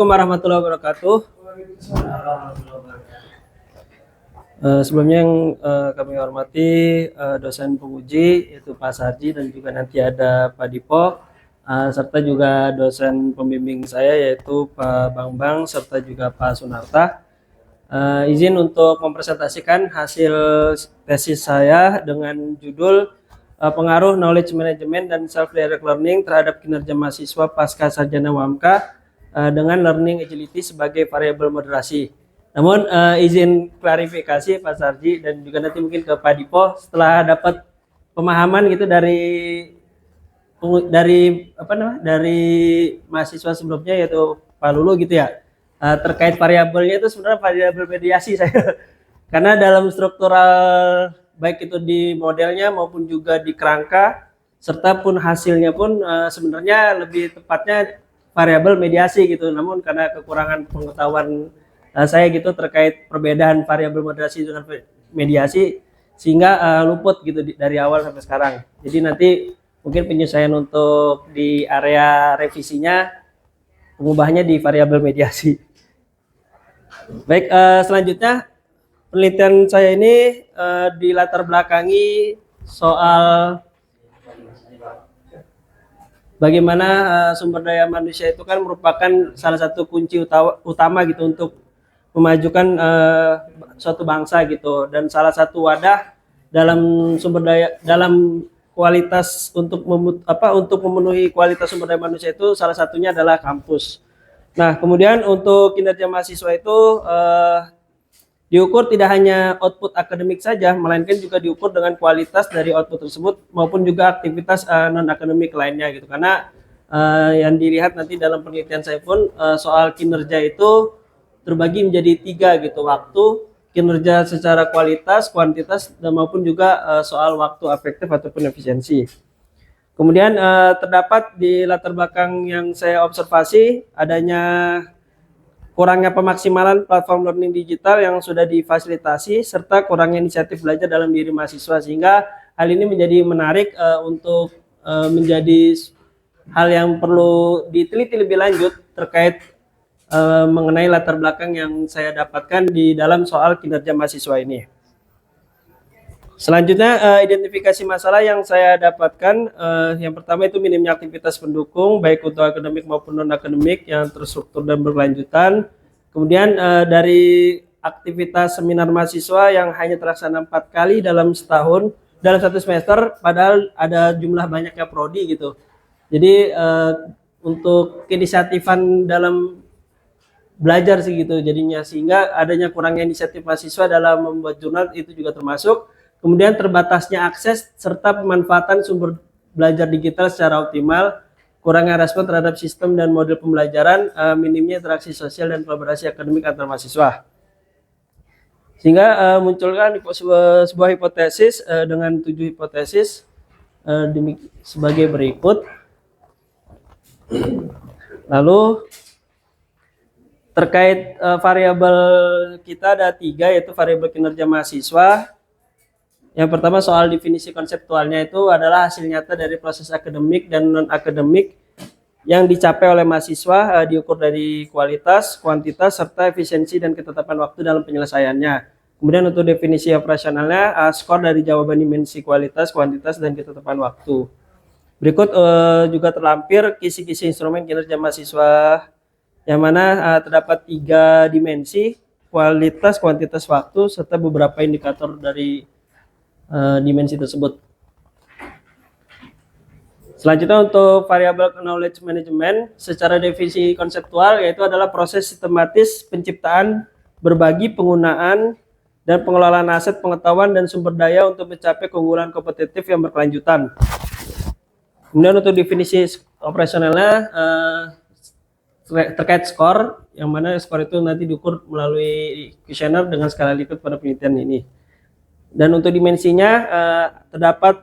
Assalamualaikum warahmatullahi wabarakatuh. Sebelumnya yang kami hormati dosen penguji yaitu Pak Sarji dan juga nanti ada Pak Dipo, serta juga dosen pembimbing saya yaitu Pak Bambang serta juga Pak Sunarta. Izin untuk mempresentasikan hasil tesis saya dengan judul pengaruh knowledge management dan self-direct learning terhadap kinerja mahasiswa pasca sarjana UMK dengan learning agility sebagai variabel moderasi. Namun izin klarifikasi Pak Sarji dan juga nanti mungkin ke Pak Dipo setelah dapat pemahaman gitu dari mahasiswa sebelumnya yaitu Pak Lulu gitu ya, terkait variabelnya itu sebenarnya variabel mediasi saya karena dalam struktural baik itu di modelnya maupun juga di kerangka serta pun hasilnya pun sebenarnya lebih tepatnya variabel mediasi gitu. Namun karena kekurangan pengetahuan saya gitu terkait perbedaan variabel moderasi dengan mediasi sehingga luput gitu dari awal sampai sekarang. Jadi nanti mungkin penyesuaian untuk di area revisinya pengubahnya di variabel mediasi. Baik, selanjutnya penelitian saya ini dilatar belakangi soal bagaimana sumber daya manusia itu kan merupakan salah satu kunci utama gitu untuk memajukan suatu bangsa gitu, dan salah satu wadah dalam sumber daya dalam kualitas untuk memenuhi kualitas sumber daya manusia itu salah satunya adalah kampus. Nah, kemudian untuk kinerja mahasiswa itu diukur tidak hanya output akademik saja, melainkan juga diukur dengan kualitas dari output tersebut maupun juga aktivitas non akademik lainnya gitu. Karena yang dilihat nanti dalam penelitian saya pun soal kinerja itu terbagi menjadi 3 gitu, waktu, kinerja secara kualitas, kuantitas, dan maupun juga soal waktu efektif ataupun efisiensi. Kemudian terdapat di latar belakang yang saya observasi adanya kurangnya pemaksimalan platform learning digital yang sudah difasilitasi serta kurangnya inisiatif belajar dalam diri mahasiswa, sehingga hal ini menjadi menarik untuk menjadi hal yang perlu diteliti lebih lanjut terkait mengenai latar belakang yang saya dapatkan di dalam soal kinerja mahasiswa ini. Selanjutnya identifikasi masalah yang saya dapatkan, yang pertama itu minimnya aktivitas pendukung baik untuk akademik maupun non akademik yang terstruktur dan berkelanjutan. Kemudian dari aktivitas seminar mahasiswa yang hanya terlaksana 4 kali dalam setahun dalam 1 semester, padahal ada jumlah banyaknya prodi gitu. Jadi untuk keinisiatifan dalam belajar sih gitu jadinya, sehingga adanya kurangnya inisiatif mahasiswa dalam membuat jurnal itu juga termasuk. Kemudian terbatasnya akses serta pemanfaatan sumber belajar digital secara optimal, kurangnya respon terhadap sistem dan model pembelajaran, minimnya interaksi sosial dan kolaborasi akademik antar mahasiswa. Sehingga munculkan sebuah hipotesis dengan 7 hipotesis sebagai berikut. Lalu terkait variabel kita ada 3, yaitu variabel kinerja mahasiswa. Yang pertama soal definisi konseptualnya itu adalah hasil nyata dari proses akademik dan non-akademik yang dicapai oleh mahasiswa, diukur dari kualitas, kuantitas, serta efisiensi dan ketetapan waktu dalam penyelesaiannya. Kemudian untuk definisi operasionalnya, skor dari jawaban dimensi kualitas, kuantitas, dan ketetapan waktu. Berikut juga terlampir kisi-kisi instrumen kinerja mahasiswa yang mana terdapat 3 dimensi, kualitas, kuantitas, waktu, serta beberapa indikator dari dimensi tersebut. Selanjutnya untuk variabel knowledge management secara definisi konseptual yaitu adalah proses sistematis penciptaan, berbagi, penggunaan, dan pengelolaan aset pengetahuan dan sumber daya untuk mencapai keunggulan kompetitif yang berkelanjutan. Kemudian untuk definisi operasionalnya terkait skor, yang mana skor itu nanti diukur melalui kuesioner dengan skala Likert pada penelitian ini. Dan untuk dimensinya terdapat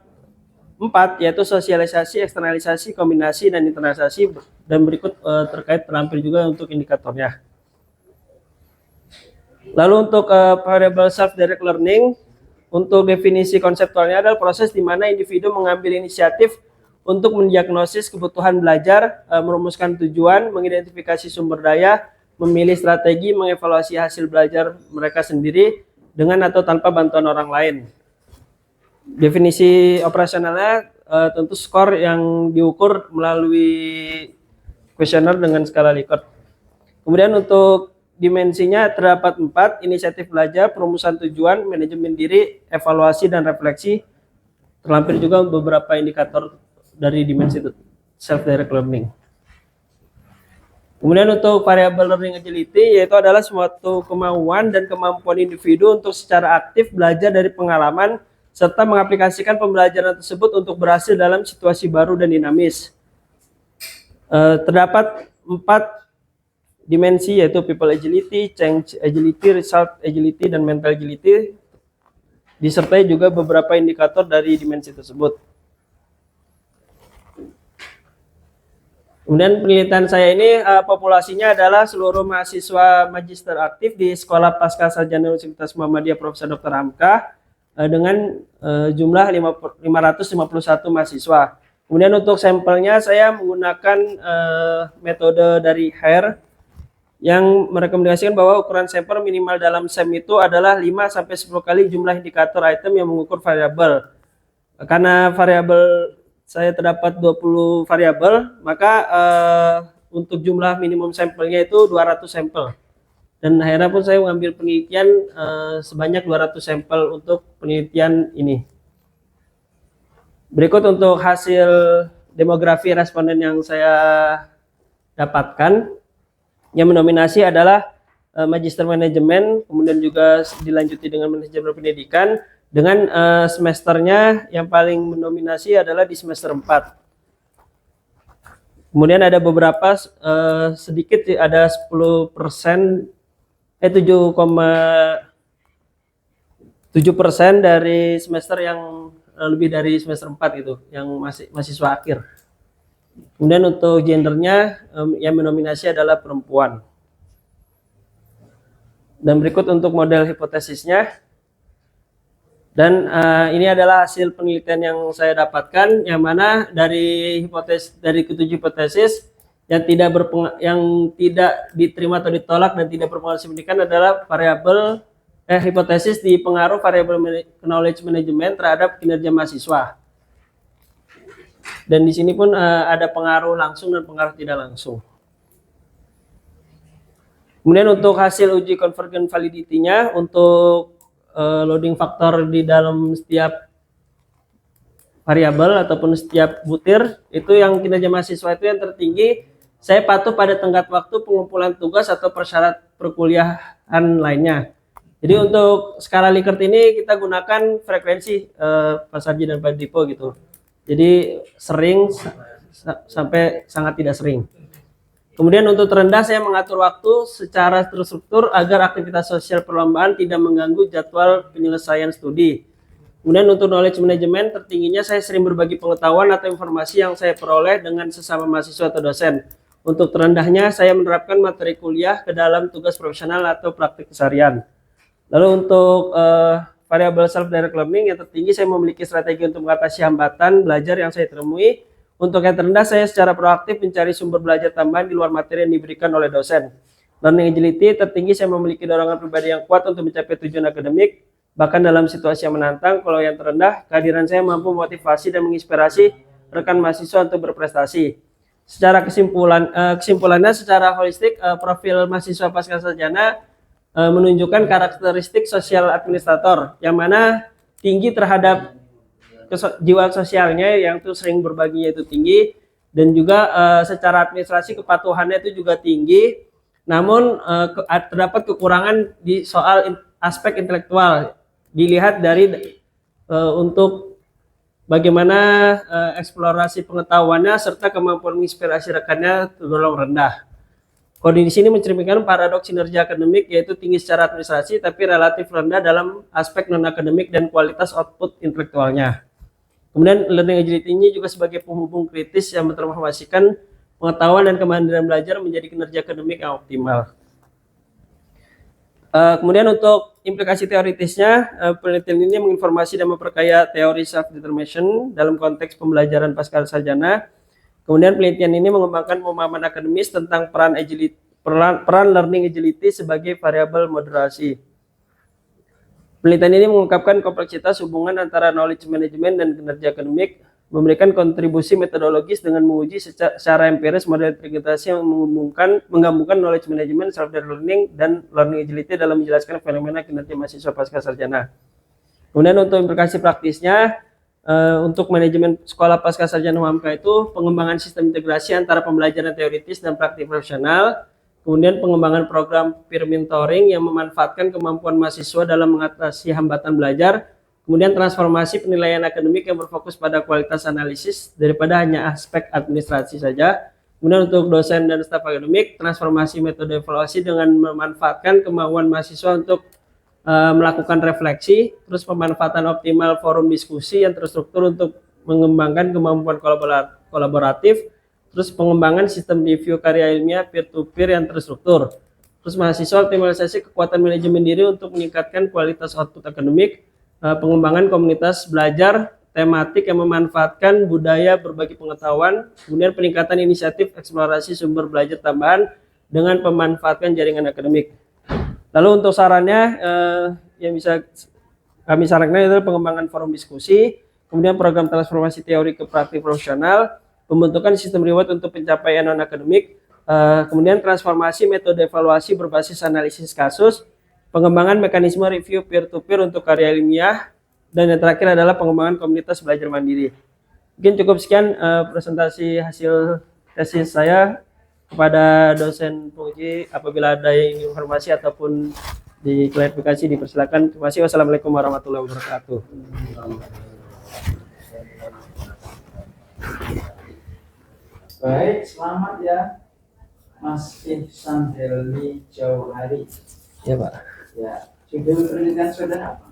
4, yaitu sosialisasi, eksternalisasi, kombinasi, dan internalisasi, dan berikut terkait terlampir juga untuk indikatornya. Lalu untuk variable self-direct learning, untuk definisi konseptualnya adalah proses di mana individu mengambil inisiatif untuk mendiagnosis kebutuhan belajar, merumuskan tujuan, mengidentifikasi sumber daya, memilih strategi, mengevaluasi hasil belajar mereka sendiri dengan atau tanpa bantuan orang lain. Definisi operasionalnya tentu skor yang diukur melalui kuesioner dengan skala Likert. Kemudian untuk dimensinya terdapat 4, inisiatif belajar, perumusan tujuan, manajemen diri, evaluasi, dan refleksi. Terlampir juga beberapa indikator dari dimensi self-direct learning. Kemudian untuk variabel learning agility, yaitu adalah suatu kemauan dan kemampuan individu untuk secara aktif belajar dari pengalaman, serta mengaplikasikan pembelajaran tersebut untuk berhasil dalam situasi baru dan dinamis. Terdapat 4 dimensi, yaitu people agility, change agility, result agility, dan mental agility, disertai juga beberapa indikator dari dimensi tersebut. Kemudian penelitian saya ini populasinya adalah seluruh mahasiswa magister aktif di Sekolah Pasca Sarjana Universitas Muhammadiyah Profesor Dr. Hamka dengan jumlah 551 mahasiswa. Kemudian untuk sampelnya saya menggunakan metode dari Hare yang merekomendasikan bahwa ukuran sampel minimal dalam SEM itu adalah 5-10 kali jumlah indikator item yang mengukur variabel. Karena variabel saya terdapat 20 variabel, maka untuk jumlah minimum sampelnya itu 200 sampel. Dan akhirnya pun saya mengambil penelitian sebanyak 200 sampel untuk penelitian ini. Berikut untuk hasil demografi responden yang saya dapatkan. Yang mendominasi adalah magister manajemen, kemudian juga dilanjuti dengan manajemen pendidikan. Dengan semesternya yang paling mendominasi adalah di semester 4. Kemudian ada beberapa sedikit, ada 10%, 7,7% dari semester yang lebih dari semester 4 itu, yang mahasiswa akhir. Kemudian untuk gendernya yang mendominasi adalah perempuan. Dan berikut untuk model hipotesisnya. Dan ini adalah hasil penelitian yang saya dapatkan, yang mana dari ketujuh hipotesis yang tidak diterima atau ditolak dan tidak berpengaruh signifikan adalah variabel hipotesis di pengaruh variabel knowledge management terhadap kinerja mahasiswa. Dan di sini pun ada pengaruh langsung dan pengaruh tidak langsung. Kemudian untuk hasil uji convergent validity-nya, untuk loading faktor di dalam setiap variabel ataupun setiap butir, itu yang kinerja mahasiswa itu yang tertinggi, saya patuh pada tenggat waktu pengumpulan tugas atau persyarat perkuliahan lainnya. Jadi untuk skala Likert ini kita gunakan frekuensi Pak Sarji dan Pak Dipo gitu. Jadi sering sampai sangat tidak sering. Kemudian untuk terendah saya mengatur waktu secara terstruktur agar aktivitas sosial perlombaan tidak mengganggu jadwal penyelesaian studi. Kemudian untuk knowledge management tertingginya saya sering berbagi pengetahuan atau informasi yang saya peroleh dengan sesama mahasiswa atau dosen. Untuk terendahnya saya menerapkan materi kuliah ke dalam tugas profesional atau praktik keseharian. Lalu untuk variabel self-direct learning yang tertinggi saya memiliki strategi untuk mengatasi hambatan belajar yang saya temui. Untuk yang terendah, saya secara proaktif mencari sumber belajar tambahan di luar materi yang diberikan oleh dosen. Learning agility tertinggi, saya memiliki dorongan pribadi yang kuat untuk mencapai tujuan akademik, bahkan dalam situasi yang menantang. Kalau yang terendah, kehadiran saya mampu memotivasi dan menginspirasi rekan mahasiswa untuk berprestasi. Secara kesimpulannya, secara holistik, profil mahasiswa pasca sarjana menunjukkan karakteristik sosial administrator, yang mana tinggi terhadap jiwa sosialnya yang tuh sering berbaginya itu tinggi, dan juga secara administrasi kepatuhannya itu juga tinggi. Namun terdapat kekurangan di soal aspek intelektual, dilihat dari untuk bagaimana eksplorasi pengetahuannya serta kemampuan menginspirasi rekannya tergolong rendah. Kondisi ini mencerminkan paradoks sinergi akademik, yaitu tinggi secara administrasi tapi relatif rendah dalam aspek non akademik dan kualitas output intelektualnya. Kemudian learning agility ini juga sebagai penghubung kritis yang mentransformasikan pengetahuan dan kemandirian belajar menjadi kinerja akademik yang optimal. Kemudian untuk implikasi teoritisnya, penelitian ini menginformasi dan memperkaya teori self-determination dalam konteks pembelajaran pasca sarjana. Kemudian penelitian ini mengembangkan pemahaman akademis tentang peran learning agility sebagai variabel moderasi. Penelitian ini mengungkapkan kompleksitas hubungan antara knowledge management dan kinerja akademik, memberikan kontribusi metodologis dengan menguji secara empiris model integrasi yang menggabungkan knowledge management, self-learning, dan learning agility dalam menjelaskan fenomena kinerja mahasiswa pasca sarjana. Kemudian untuk implikasi praktisnya, untuk manajemen sekolah pasca sarjana UMK itu pengembangan sistem integrasi antara pembelajaran teoritis dan praktik profesional, kemudian pengembangan program peer mentoring yang memanfaatkan kemampuan mahasiswa dalam mengatasi hambatan belajar, kemudian transformasi penilaian akademik yang berfokus pada kualitas analisis daripada hanya aspek administrasi saja. Kemudian untuk dosen dan staf akademik, transformasi metode evaluasi dengan memanfaatkan kemauan mahasiswa untuk melakukan refleksi, terus pemanfaatan optimal forum diskusi yang terstruktur untuk mengembangkan kemampuan kolaboratif, terus pengembangan sistem review karya ilmiah peer-to-peer yang terstruktur, terus mahasiswa optimalisasi kekuatan manajemen diri untuk meningkatkan kualitas output akademik, pengembangan komunitas belajar tematik yang memanfaatkan budaya berbagi pengetahuan, kemudian peningkatan inisiatif eksplorasi sumber belajar tambahan dengan pemanfaatkan jaringan akademik. Lalu untuk sarannya yang bisa kami sarankan adalah pengembangan forum diskusi, kemudian program transformasi teori ke praktik profesional, pembentukan sistem reward untuk pencapaian non-akademik, kemudian transformasi metode evaluasi berbasis analisis kasus, pengembangan mekanisme review peer-to-peer untuk karya ilmiah, dan yang terakhir adalah pengembangan komunitas belajar mandiri. Mungkin cukup sekian presentasi hasil tesis saya. Kepada dosen penguji, apabila ada informasi ataupun diklarifikasi dipersilakan. Terima kasih. Wassalamualaikum warahmatullahi wabarakatuh. Baik, selamat ya Mas Ihsan Helmi Jauhari. Ya Pak. Ya, judul penelitian saudara apa?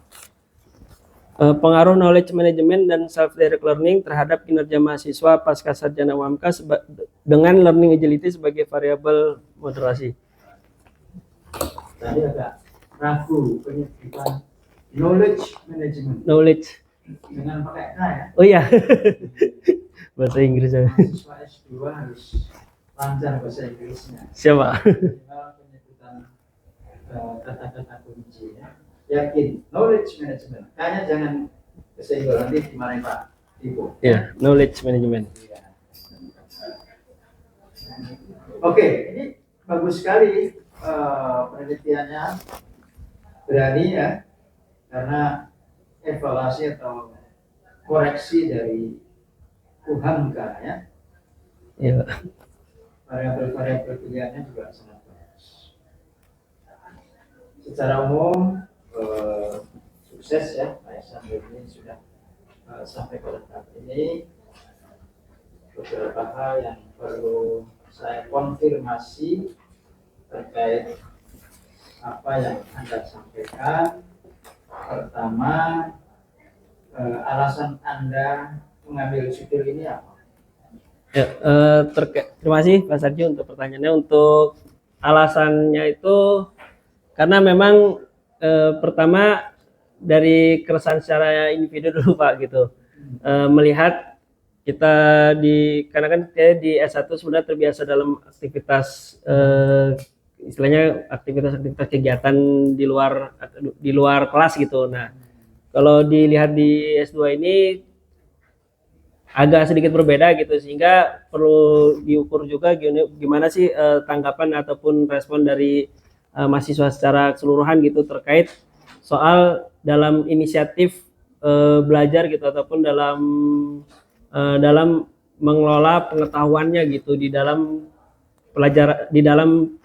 Pengaruh knowledge management dan self-direct learning terhadap kinerja mahasiswa pasca sarjana UMK dengan learning agility sebagai variabel moderasi. Tadi agak ragu penyebutan knowledge management. Knowledge. Dengan pakai K ya? Oh iya. Bahasa Inggris ya. Mahasiswa S2 harus lancar bahasa Inggrisnya. Siapa? Penyebutan kata-kata kunci ya. Yakin, knowledge management. Kayaknya jangan kesenggol nanti dimarahin Pak Ibu. Ya, knowledge management. Ya. Oke, ini bagus sekali penelitiannya, berani ya, karena evaluasi atau koreksi dari UHAMK ya. Ya. Variabel-variabel pilihannya juga sangat bagus. Secara umum sukses ya, Pak Ihsan ini sudah sampai pada tahap ini. Beberapa hal yang perlu saya konfirmasi terkait apa yang Anda sampaikan. Pertama, alasan Anda mengambil judul ini apa? Ya, terima kasih Pak Sarjo untuk pertanyaannya. Untuk alasannya itu karena memang pertama dari keresahan secara individu dulu Pak gitu, melihat kita karena kan kita di S1 sebenarnya terbiasa dalam aktivitas istilahnya aktivitas kegiatan di luar kelas gitu. Nah kalau dilihat di S2 ini agak sedikit berbeda gitu, sehingga perlu diukur juga gimana sih tanggapan ataupun respon dari mahasiswa secara keseluruhan gitu terkait soal dalam inisiatif belajar gitu ataupun dalam mengelola pengetahuannya gitu di dalam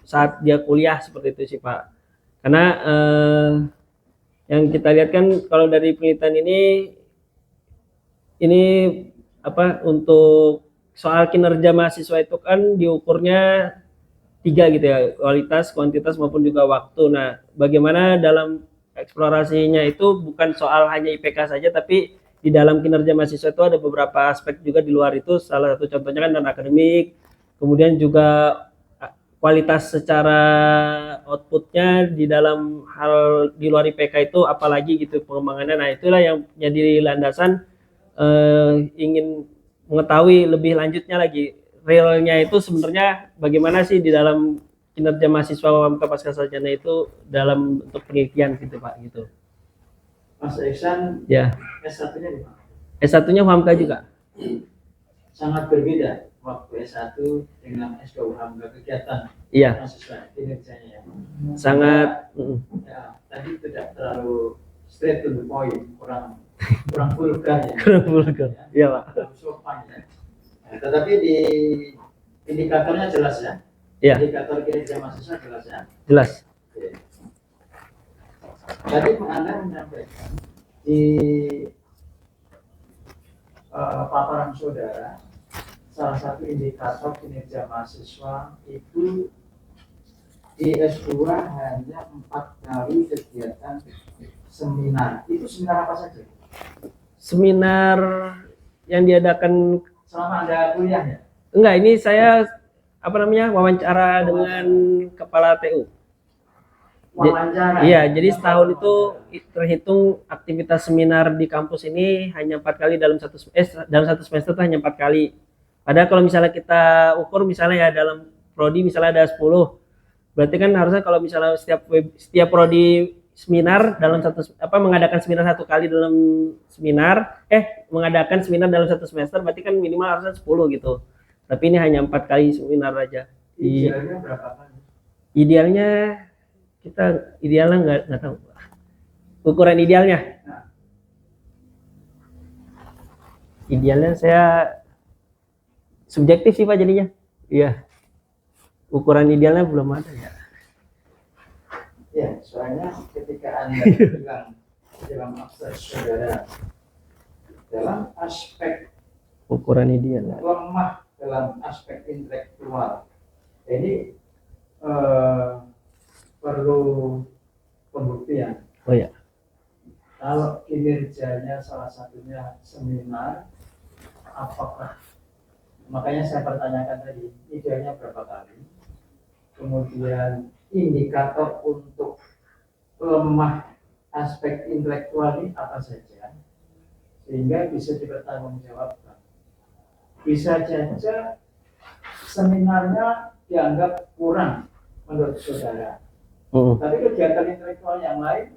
saat dia kuliah seperti itu sih Pak. Karena yang kita lihat kan kalau dari penelitian ini apa untuk soal kinerja mahasiswa itu kan diukurnya 3 gitu ya, kualitas, kuantitas maupun juga waktu. Nah, bagaimana dalam eksplorasinya itu bukan soal hanya IPK saja, tapi di dalam kinerja mahasiswa itu ada beberapa aspek juga di luar itu. Salah satu contohnya kan non akademik, kemudian juga kualitas secara outputnya di dalam hal di luar IPK itu apalagi gitu pengembangannya. Nah itulah yang jadi landasan ingin mengetahui lebih lanjutnya lagi realnya itu sebenarnya bagaimana sih di dalam kinerja mahasiswa UMK pasca sarjana itu dalam bentuk penelitian gitu Pak gitu. Mas Iksan Ya, S1-nya di mana? S1-nya UMK juga. Sangat berbeda waktu S1 dengan S2 UMK kegiatan Iya, mahasiswa kinerjanya ya. sangat Ya, tadi tidak terlalu straight to the point, kurang vulgar ya. kurang vulgar. Iya Pak. Kurang sopan ya. Nah, tetapi di indikatornya jelas ya. Iya, Indikator kinerja mahasiswa jelas ya. jelas. Oke. Tadi Anda menyampaikan di paparan saudara, salah satu indikator kinerja mahasiswa itu di S2 hanya 4 kali kegiatan seminar. Itu seminar apa saja? Seminar yang diadakan Selama Anda kuliah ya? enggak, ini saya apa namanya wawancara dengan kepala TU. Wawancara. Iya, jadi setahun itu terhitung aktivitas seminar di kampus ini hanya 4 kali dalam satu semester itu hanya 4 kali. Padahal kalau misalnya kita ukur misalnya ya dalam prodi misalnya ada 10, berarti kan harusnya kalau misalnya setiap prodi seminar dalam mengadakan seminar 1 kali dalam mengadakan seminar dalam satu semester berarti kan minimal harusnya 10 gitu. Tapi ini hanya 4 kali seminar aja. Idealnya berapa kali? Idealnya idealnya nggak tahu. Ukuran idealnya. Idealnya saya subjektif sih Pak jadinya. Iya. Ukuran idealnya belum ada ya. Ya, soalnya ketika Anda bilang dalam abstrak saudara dalam aspek Ukuran ideal. lemah dalam aspek intelektual, ini perlu pembuktian. Oh ya. Kalau kinerjanya salah satunya seminar, apakah? Makanya saya pertanyakan tadi, idealnya berapa kali? Kemudian indikator untuk lemah aspek intelektual ini apa saja? Sehingga bisa dipertanggungjawabkan. Bisa saja seminarnya dianggap kurang menurut saudara. Tapi kegiatan intelektual yang lain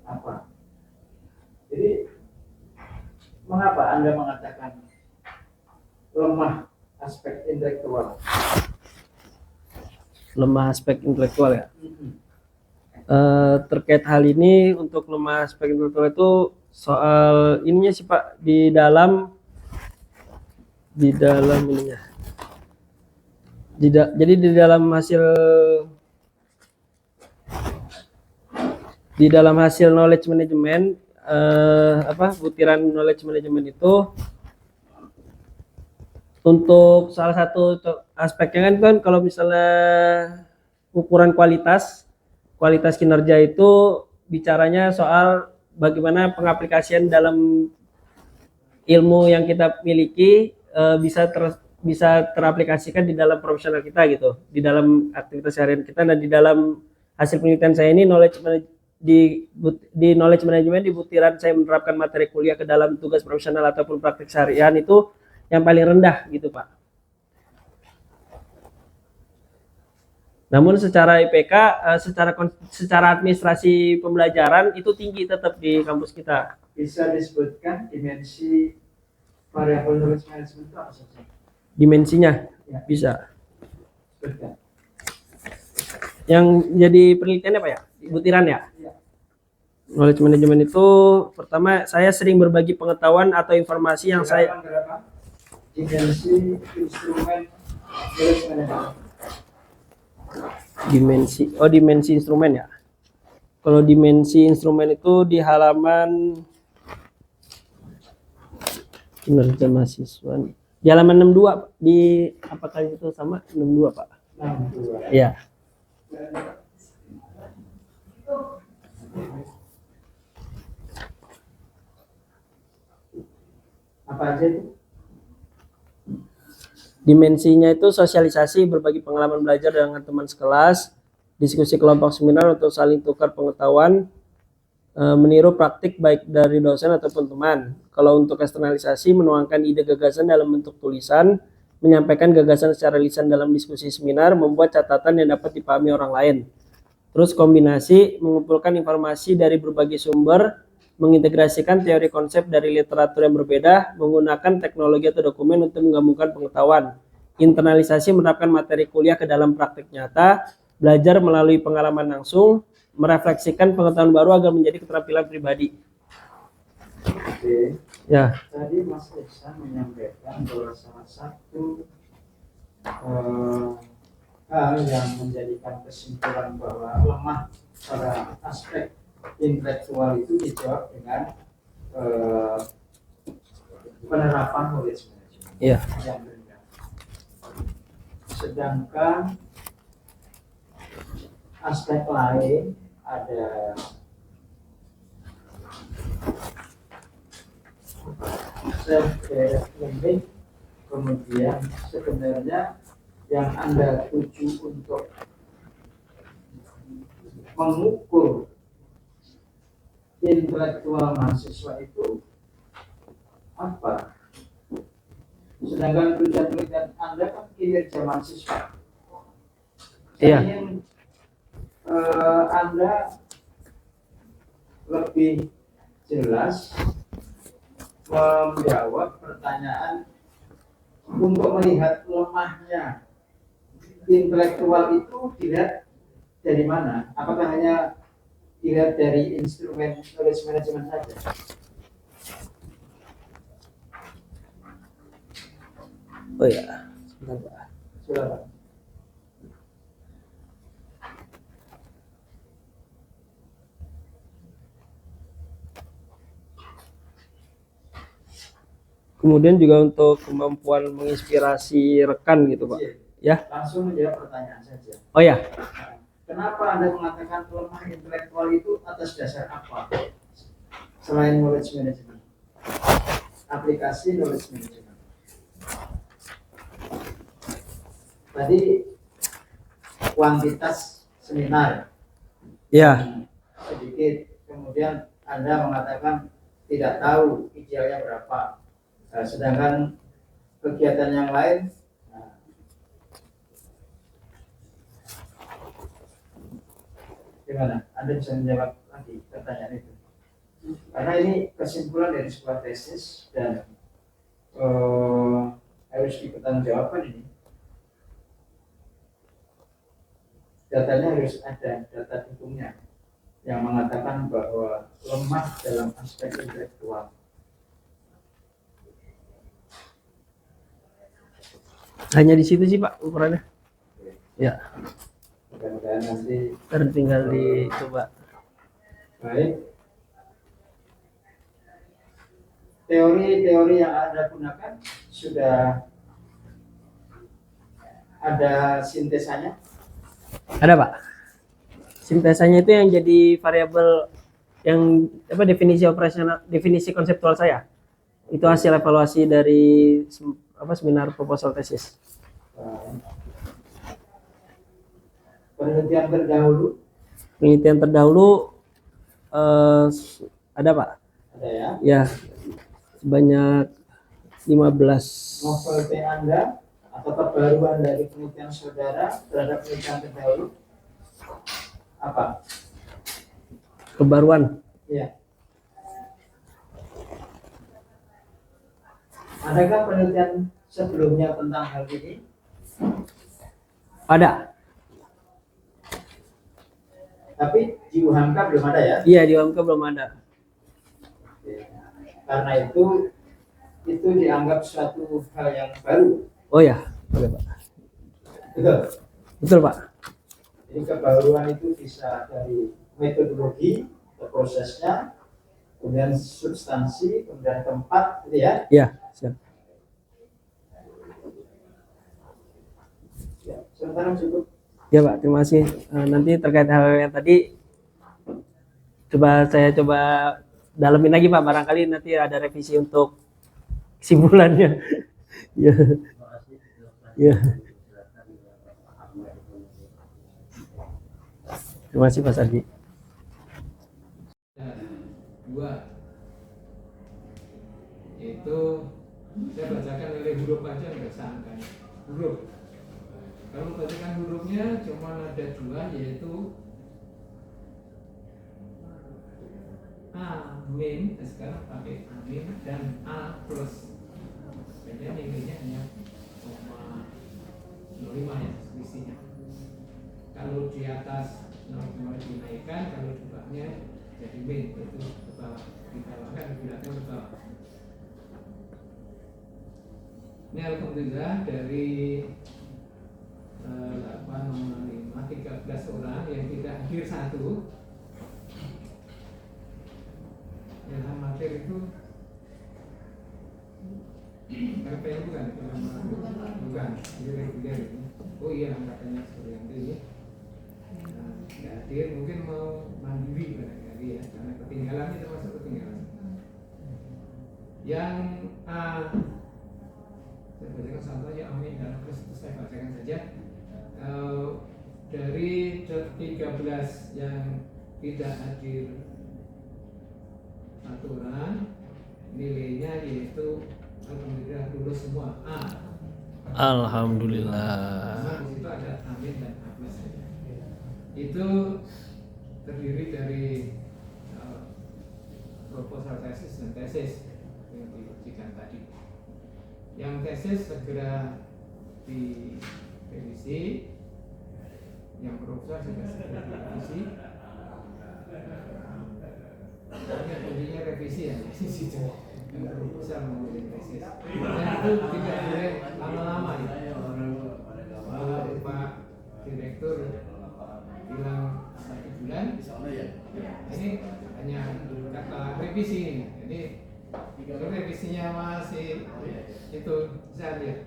apa? Jadi mengapa Anda mengatakan lemah aspek intelektual? Lemah aspek intelektual ya. Terkait hal ini untuk lemah aspek intelektual itu soal ininya sih Pak di dalam ininya. Jadi di dalam hasil knowledge management butiran knowledge management itu untuk salah satu aspeknya kan kalau misalnya ukuran kualitas kinerja itu bicaranya soal bagaimana pengaplikasian dalam ilmu yang kita miliki bisa teraplikasikan di dalam profesional kita gitu, di dalam aktivitas harian kita. Dan di dalam hasil penelitian saya ini di knowledge management di butiran saya menerapkan materi kuliah ke dalam tugas profesional ataupun praktik seharian itu yang paling rendah gitu Pak. Namun secara IPK, secara administrasi pembelajaran itu tinggi tetap di kampus kita. Bisa disebutkan dimensi variabel knowledge management itu apa saja? Dimensinya Ya. bisa. Sebutkan. Yang jadi penelitiannya Pak ya, butiran ya. Ya. Knowledge management itu pertama saya sering berbagi pengetahuan atau informasi yang Berapa? Dimensi instrumen knowledge management. Dimensi instrumen ya. Kalau dimensi instrumen itu di halaman kinerja mahasiswa di halaman 62 di apakah itu sama 62 Pak? 62. Iya. Apa aja itu? Dimensinya itu sosialisasi, berbagi pengalaman belajar dengan teman sekelas, diskusi kelompok seminar untuk saling tukar pengetahuan, meniru praktik baik dari dosen ataupun teman. Kalau untuk eksternalisasi, menuangkan ide gagasan dalam bentuk tulisan, menyampaikan gagasan secara lisan dalam diskusi seminar, membuat catatan yang dapat dipahami orang lain. Terus kombinasi, mengumpulkan informasi dari berbagai sumber, mengintegrasikan teori konsep dari literatur yang berbeda, menggunakan teknologi atau dokumen untuk menggabungkan pengetahuan. Internalisasi, menerapkan materi kuliah ke dalam praktik nyata, belajar melalui pengalaman langsung, merefleksikan pengetahuan baru agar menjadi keterampilan pribadi. Oke. Ya, Tadi Mas Iksan menyampaikan bahwa salah satu hal yang menjadikan kesimpulan bahwa lemah pada aspek intelektual itu dijawab dengan penerapan knowledge management iya. yang rendah. Sedangkan aspek lain ada self-development, kemudian sebenarnya yang Anda tuju untuk mengukur intelektual mahasiswa itu apa? Sedangkan tujuan penelitian Anda kan kinerja mahasiswa. Iya. Saya ingin Anda lebih jelas menjawab pertanyaan untuk melihat lemahnya intelektual itu dilihat dari mana? Apakah hanya dilihat dari instrumen knowledge management saja? Oh ya, sebentar Pak. Silakan. Kemudian juga untuk kemampuan menginspirasi rekan gitu Pak. Ya. Langsung menjawab pertanyaan saja. Oh ya. Kenapa Anda mengatakan lemah intelektual itu atas dasar apa? Selain knowledge management, aplikasi knowledge management. Tadi kuantitas seminar Ya. sedikit, kemudian Anda mengatakan tidak tahu idealnya berapa. Sedangkan kegiatan yang lain, gimana? Anda bisa menjawab lagi pertanyaan itu. Karena ini kesimpulan dari sebuah tesis dan harus dipertanggungjawabkan ini. Datanya harus ada, data dukungnya yang mengatakan bahwa lemah dalam aspek intelektual. Hanya di situ sih Pak ukurannya. Ya. Mudah-mudahan nanti Tinggal dicoba. baik. Teori-teori yang Anda gunakan sudah ada sintesanya? Ada Pak. Sintesanya itu yang jadi variabel yang definisi operasional, definisi konseptual saya. Itu hasil evaluasi dari seminar proposal tesis. Penelitian terdahulu? Penelitian terdahulu ada Pak. Ada ya? Ya, sebanyak 15. Novelty Anda atau kebaruan dari penelitian saudara terhadap penelitian terdahulu apa? Kebaruan. Iya. Adakah penelitian sebelumnya tentang hal ini? Ada. Tapi di UHAMKA belum ada ya? Iya, di UMK belum ada. Karena itu dianggap suatu hal yang baru. Oh ya, oke Pak. Betul. Betul Pak. Jadi kebaruan itu bisa dari metodologi, prosesnya, kemudian substansi, kemudian tempat, gitu ya? Iya, siap. Ya, sementara cukup. Ya Pak, terima kasih. Nanti terkait hal yang tadi saya coba dalemin lagi Pak. Barangkali nanti ada revisi untuk kesimpulannya. Ya. Ya, terima kasih Mas Ardi. Dua, yaitu saya bacakan dari huruf aja nggak sangka huruf. Kalau bacakan hurufnya cuma ada dua, yaitu amin. Sekarang pakai amin dan a plus. Beda nilainya hanya 0,05 ya selisihnya. Kalau di atas 0,5 dinaikkan, kalau di bawahnya jadi min, itu ke bawah, dibawahkan digunakan ke bawah. Ini alhamdulillah dari 8,5 13 orang yang tidak hadir satu. Ilham Matir itu KPN bukan? Bukan, jadi reguler ini. Oh iya, angkatannya Suryanto ini. Nggak hadir, mungkin mau mandiri barangkali ya, karena ketinggalan itu masuk ketinggalan. Yang A, saya bacakan contohnya amin dan terus saya bacakan saja. Dari 13 yang tidak hadir aturan, nilainya yaitu alhamdulillah lulus semua A. Alhamdulillah. Karena di situ ada amin dan A plus saja. Itu terdiri dari proposal tesis dan tesis yang diujikan tadi. Yang tesis segera direvisi, yang proposal juga segera direvisi. Hanya kuncinya revisi ya di situ. Yang proposal mau tesis. Dan itu tidak boleh lama-lama ya. Pak Direktur bilang 1 bulan, ini hanya kata revisi ini. Jadi revisinya masih itu saya lihat.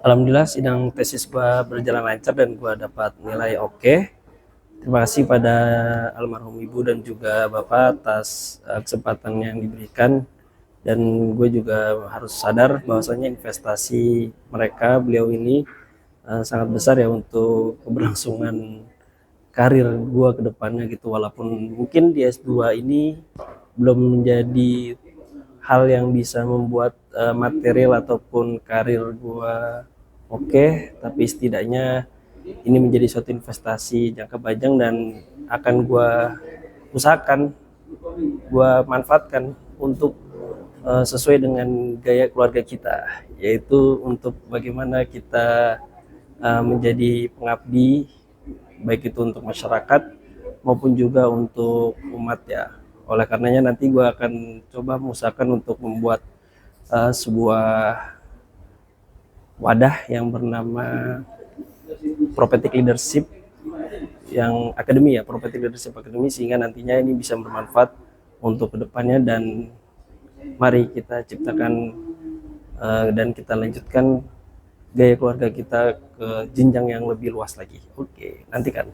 Alhamdulillah sidang tesis gua berjalan lancar dan gua dapat nilai oke. Terima kasih pada almarhum ibu dan juga bapak atas kesempatan yang diberikan, dan gue juga harus sadar bahwasanya investasi mereka beliau ini sangat besar ya untuk keberlangsungan karir gue ke depannya gitu. Walaupun mungkin di S2 ini belum menjadi hal yang bisa membuat material ataupun karir gue oke, tapi setidaknya ini menjadi suatu investasi jangka panjang dan akan gue usahakan, gue manfaatkan untuk sesuai dengan gaya keluarga kita, yaitu untuk bagaimana kita menjadi pengabdi, baik itu untuk masyarakat maupun juga untuk umat ya. Oleh karenanya nanti gue akan coba mengusahakan untuk membuat sebuah wadah yang bernama Prophetic Leadership yang akademi ya, Prophetic Leadership Academy, sehingga nantinya ini bisa bermanfaat untuk kedepannya. Dan mari kita ciptakan dan kita lanjutkan gaya keluarga kita ke jenjang yang lebih luas lagi. Oke, nantikan.